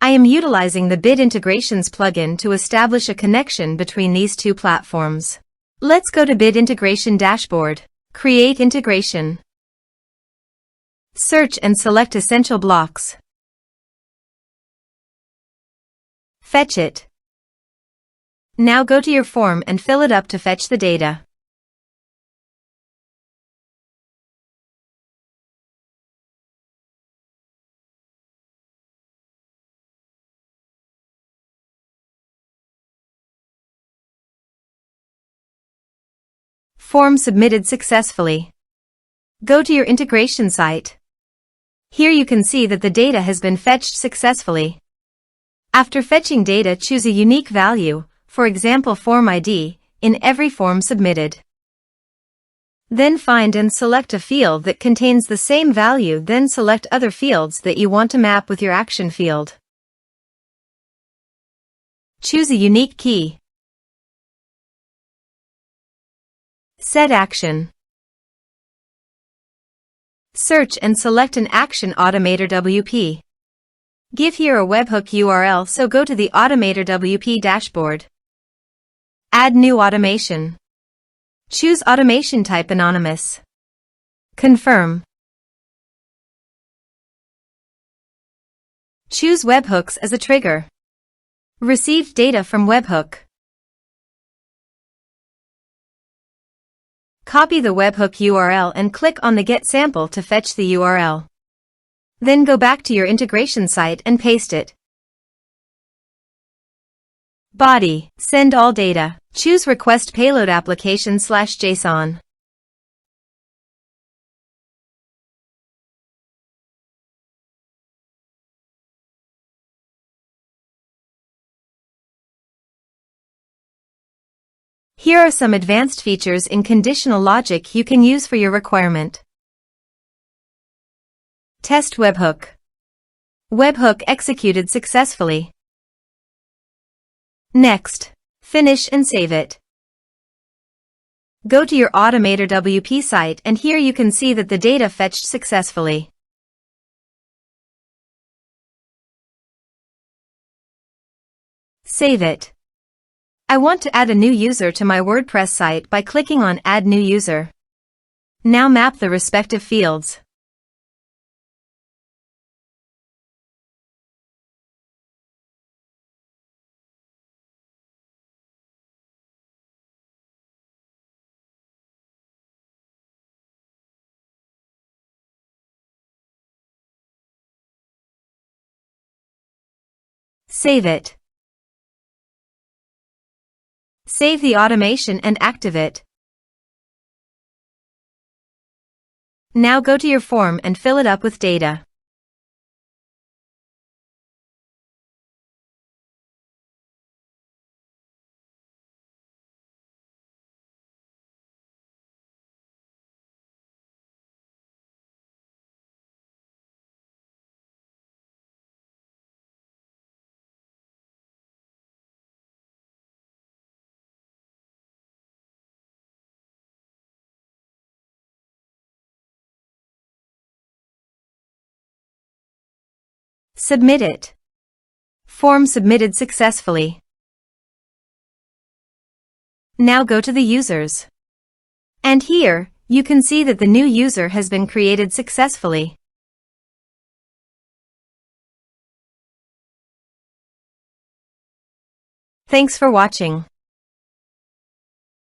I am utilizing the Bit Integrations plugin to establish a connection between these two platforms. Let's go to Bit Integration Dashboard. Create integration. Search and select Essential Blocks. Fetch it. Now go to your form and fill it up to fetch the data. Form submitted successfully. Go to your integration site. Here you can see that the data has been fetched successfully. After fetching data, choose a unique value, for example form ID, in every form submitted. Then find and select a field that contains the same value, then select other fields that you want to map with your action field. Choose a unique key. Set action. Search and select an action AutomatorWP. Give here a webhook URL, so go to the AutomatorWP dashboard. Add new automation. Choose automation type anonymous. Confirm. Choose webhooks as a trigger. Received data from webhook. Copy the webhook URL and click on the Get Sample to fetch the URL. Then go back to your integration site and paste it. Body. Send all data. Choose Request Payload Application /JSON. Here are some advanced features in conditional logic you can use for your requirement. Test webhook. Webhook executed successfully. Next. Finish and save it. Go to your AutomatorWP site and here you can see that the data fetched successfully. Save it. I want to add a new user to my WordPress site by clicking on Add New User. Now map the respective fields. Save it. Save the automation and active it. Now go to your form and fill it up with data. Submit it. Form submitted successfully. Now go to the users. And here, you can see that the new user has been created successfully. Thanks for watching.